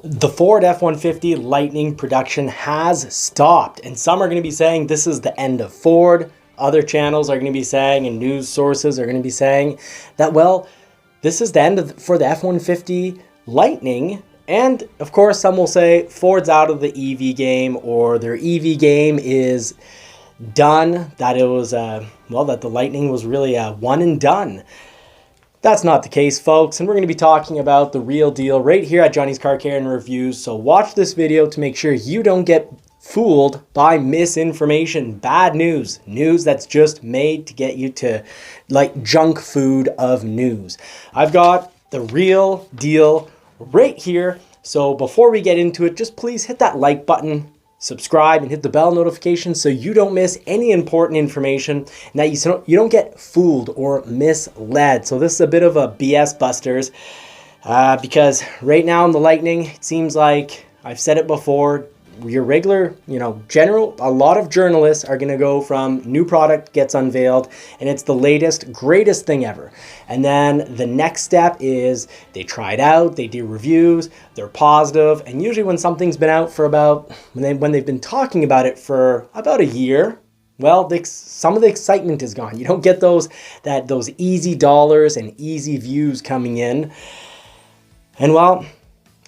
The Ford F-150 Lightning production has stopped, and some are going to be saying this is the end of Ford. Other channels are going to be saying, and news sources are going to be saying that, well, this is the end for the F-150 Lightning. And of course, some will say Ford's out of the EV game, or their EV game is done, that it was, that the Lightning was really a one and done. That's not the case, folks, and we're going to be talking about the real deal right here at Johnny's Car Care and Reviews. So watch this video to make sure you don't get fooled by misinformation, bad news, news that's just made to get you to like junk food of news. I've got the real deal right here. So before we get into it, just please hit that like button, subscribe, and hit the bell notification so you don't miss any important information and that you don't get fooled or misled. So this is a bit of a BS busters because right now in the Lightning, it seems like I've said it before, your regular, a lot of journalists are going to go from new product gets unveiled and it's the latest, greatest thing ever. And then the next step is they try it out, they do reviews, they're positive. And usually when something's been out for about, when they've been talking about it for about a year, well, some of the excitement is gone. You don't get those easy dollars and easy views coming in. And well,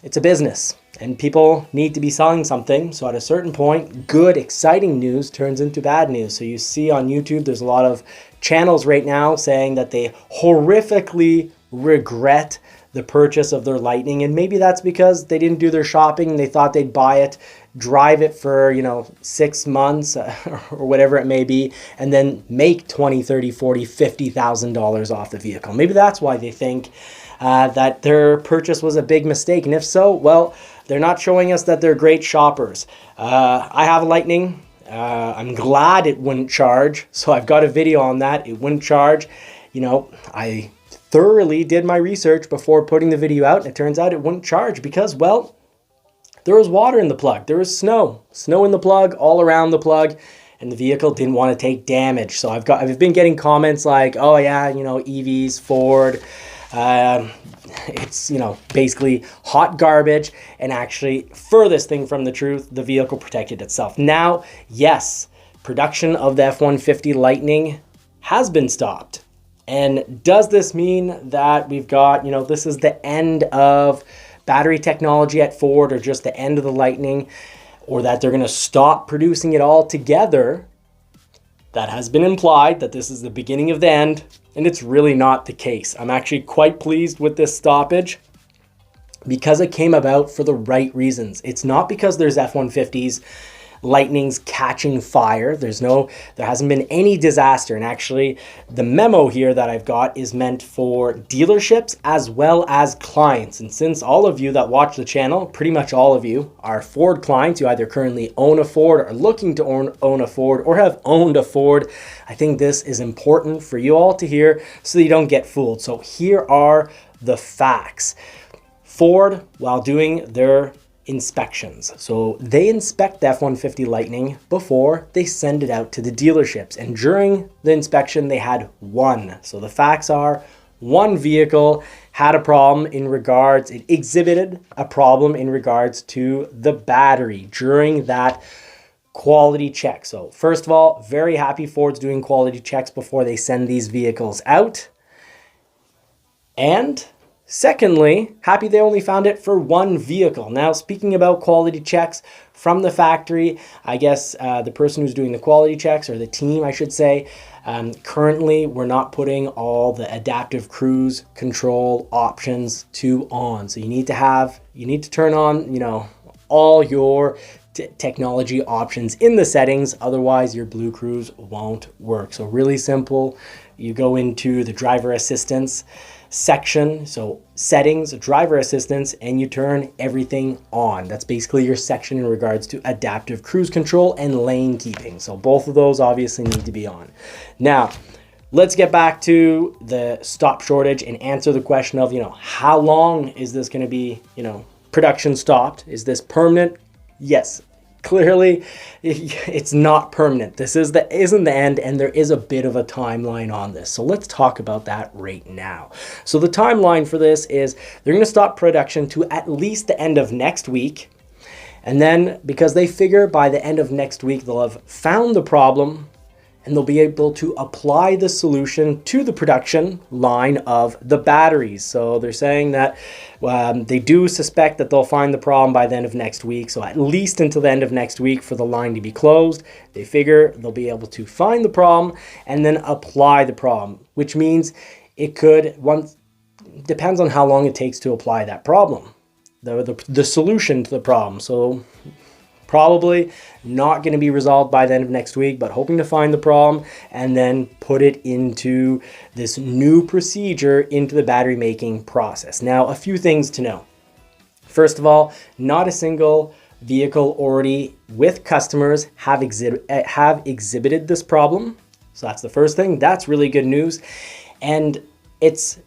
it's a business. And people need to be selling something. So at a certain point, good, exciting news turns into bad news. So you see on YouTube, there's a lot of channels right now saying that they horrifically regret the purchase of their Lightning. And maybe that's because they didn't do their shopping and they thought they'd buy it, drive it for, 6 months or whatever it may be, and then make $20, $30, $40, $50,000 off the vehicle. Maybe that's why they think that their purchase was a big mistake. And if so, well, they're not showing us that they're great shoppers. I have a Lightning. I'm glad it wouldn't charge. So I've got a video on that. It wouldn't charge. I thoroughly did my research before putting the video out. And it turns out it wouldn't charge because, well, there was water in the plug. There was snow in the plug, all around the plug. And the vehicle didn't want to take damage. So I've been getting comments like, oh yeah, EVs, Ford, it's, basically hot garbage. And actually, furthest thing from the truth, the vehicle protected itself. Now, yes, production of the F-150 Lightning has been stopped. And does this mean that we've got, this is the end of battery technology at Ford, or just the end of the Lightning, or that they're going to stop producing it altogether? That has been implied, that this is the beginning of the end, and it's really not the case. I'm actually quite pleased with this stoppage because it came about for the right reasons. It's not because there's F-150s, Lightnings catching fire. There hasn't been any disaster. And actually, the memo here that I've got is meant for dealerships as well as clients. And since all of you that watch the channel, pretty much all of you, are Ford clients, you either currently own a Ford, or are looking to own a Ford, or have owned a Ford, I think this is important for you all to hear so that you don't get fooled. So here are the facts. Ford, while doing their inspections. So they inspect the F-150 Lightning before they send it out to the dealerships. And during the inspection, they had one. So the facts are, one vehicle had a problem it exhibited a problem in regards to the battery during that quality check. So first of all, very happy Ford's doing quality checks before they send these vehicles out. And secondly, happy they only found it for one vehicle. Now, speaking about quality checks from the factory, I guess the person who's doing the quality checks, or the team, I should say, currently we're not putting all the adaptive cruise control options on. So you need to turn on, all your technology options in the settings. Otherwise, your Blue Cruise won't work. So really simple. You go into the driver assistance section, so settings, driver assistance, and you turn everything on. That's basically your section in regards to adaptive cruise control and lane keeping. So both of those obviously need to be on. Now, let's get back to the stop shortage and answer the question of, how long is this going to be, production stopped? Is this permanent? Yes, clearly it's not permanent. This isn't the end, and there is a bit of a timeline on this. So let's talk about that right now. So the timeline for this is they're going to stop production to at least the end of next week. And then because they figure by the end of next week, they'll have found the problem and they'll be able to apply the solution to the production line of the batteries. So they're saying that they do suspect that they'll find the problem by the end of next week. So at least until the end of next week for the line to be closed, they figure they'll be able to find the problem and then apply the problem, which means it could, depends on how long it takes to apply that problem, the solution to the problem. So probably not going to be resolved by the end of next week, but hoping to find the problem and then put it into this new procedure into the battery making process. Now, a few things to know. First of all, not a single vehicle already with customers have exhibited this problem. So that's the first thing. That's really good news. And it's,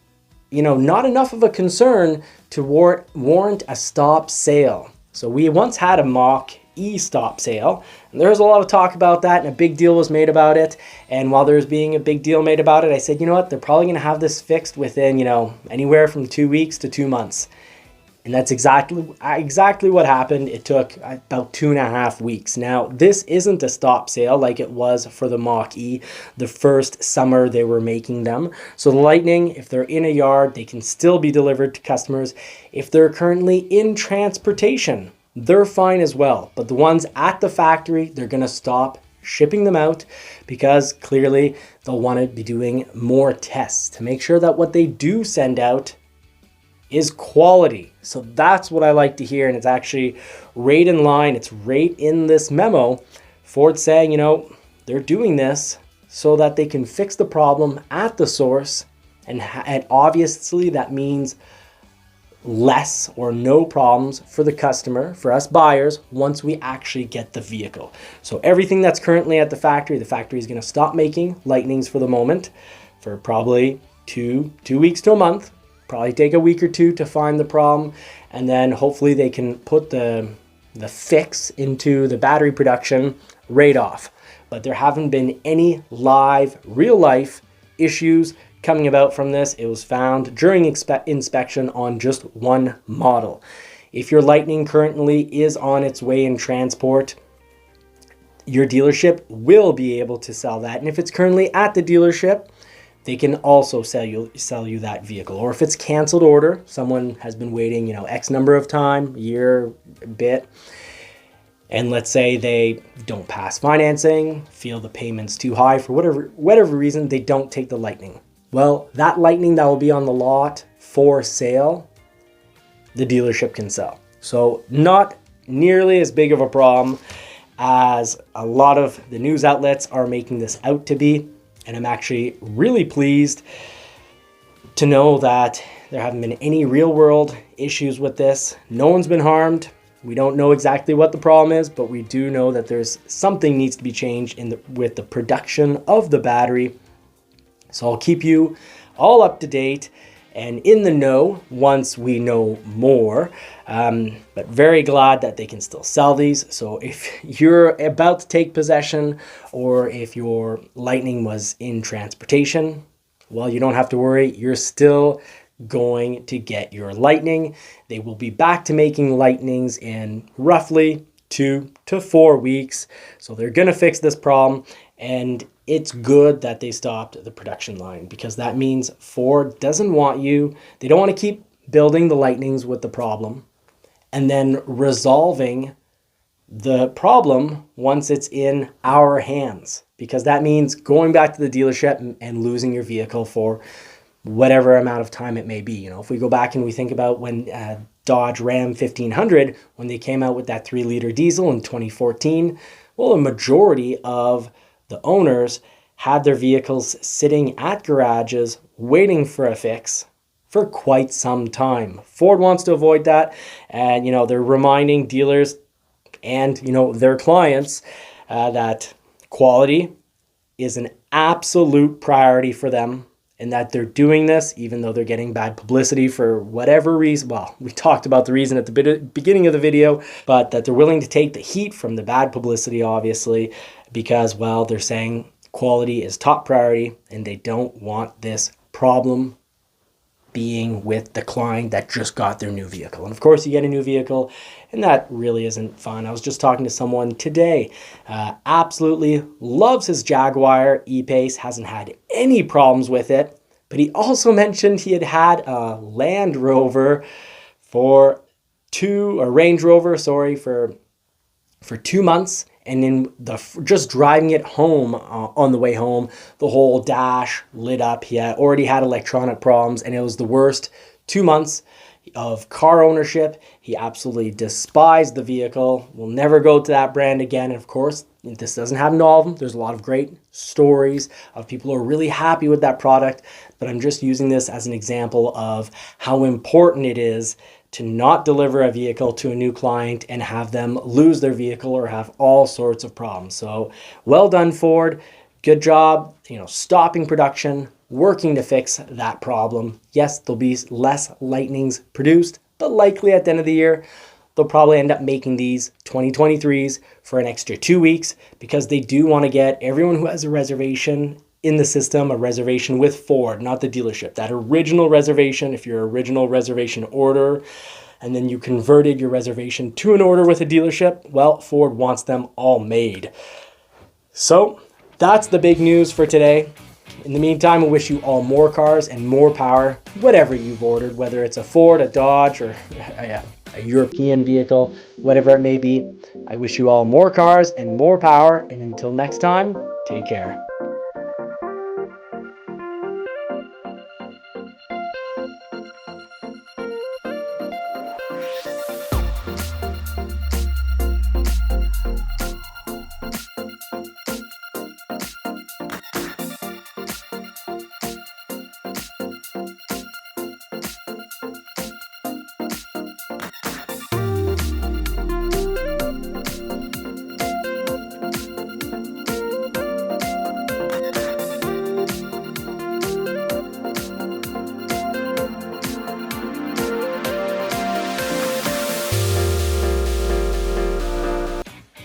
not enough of a concern to warrant a stop sale. So we once had a mock stop sale, and there was a lot of talk about that and a big deal was made about it. And while there's being a big deal made about it, I said, you know what, they're probably going to have this fixed within, anywhere from 2 weeks to 2 months. And that's exactly what happened. It took about 2.5 weeks. Now, this isn't a stop sale like it was for the Mach-E the first summer they were making them. So the Lightning, if they're in a yard, they can still be delivered to customers. If they're currently in transportation, they're fine as well. But the ones at the factory, they're going to stop shipping them out because clearly they'll want to be doing more tests to make sure that what they do send out is quality. So that's what I like to hear, and it's actually right in line. It's right in this memo. Ford saying, they're doing this so that they can fix the problem at the source, and obviously that means less or no problems for the customer, for us buyers, once we actually get the vehicle. So everything that's currently at the factory is going to stop making Lightnings for the moment for probably two weeks to a month. Probably take a week or two to find the problem, and then hopefully they can put the fix into the battery production right off. But there haven't been any live, real life issues coming about from this. It was found during inspection on just one model. If your Lightning currently is on its way in transport, your dealership will be able to sell that. And if it's currently at the dealership, they can also sell you that vehicle. Or if it's canceled order, someone has been waiting, X number of time, a year, a bit, and let's say they don't pass financing, feel the payment's too high for whatever reason, they don't take the Lightning. Well, that Lightning that will be on the lot for sale, the dealership can sell. So not nearly as big of a problem as a lot of the news outlets are making this out to be. And I'm actually really pleased to know that there haven't been any real world issues with this. No one's been harmed. We don't know exactly what the problem is, but we do know that there's something needs to be changed with the production of the battery. So I'll keep you all up to date and in the know once we know more. But very glad that they can still sell these. So if you're about to take possession, or if your Lightning was in transportation, well, you don't have to worry. You're still going to get your Lightning. They will be back to making Lightnings in roughly 2 to 4 weeks. So they're going to fix this problem, and it's good that they stopped the production line, because that means Ford doesn't want they don't want to keep building the Lightnings with the problem and then resolving the problem once it's in our hands, because that means going back to the dealership and losing your vehicle for whatever amount of time it may be. If we go back and we think about when Dodge Ram 1500, when they came out with that 3-liter diesel in 2014, well, a majority of the owners had their vehicles sitting at garages waiting for a fix for quite some time. Ford wants to avoid that, and they're reminding dealers and their clients that quality is an absolute priority for them, and that they're doing this even though they're getting bad publicity for whatever reason. Well, we talked about the reason at the beginning of the video, but that they're willing to take the heat from the bad publicity, obviously, because, well, they're saying quality is top priority and they don't want this problem being with the client that just got their new vehicle. And of course, you get a new vehicle, and that really isn't fun. I was just talking to someone today, absolutely loves his Jaguar E-Pace, hasn't had any problems with it, but he also mentioned he had had a Land Rover for Range Rover, sorry, for 2 months. And in just driving it home on the way home, the whole dash lit up. He had already had electronic problems, and it was the worst 2 months of car ownership. He absolutely despised the vehicle. Will never go to that brand again. And of course, this doesn't happen to all of them. There's a lot of great stories of people who are really happy with that product. But I'm just using this as an example of how important it is to not deliver a vehicle to a new client and have them lose their vehicle or have all sorts of problems. So well done, Ford. Good job, stopping production, working to fix that problem. Yes, there'll be less Lightnings produced, but likely at the end of the year, they'll probably end up making these 2023s for an extra 2 weeks because they do want to get everyone who has a reservation in the system, a reservation with Ford, not the dealership. That original reservation, if your original reservation order, and then you converted your reservation to an order with a dealership, well, Ford wants them all made. So that's the big news for today. In the meantime, I wish you all more cars and more power, whatever you've ordered, whether it's a Ford, a Dodge, or a European vehicle, whatever it may be. I wish you all more cars and more power. And until next time, take care.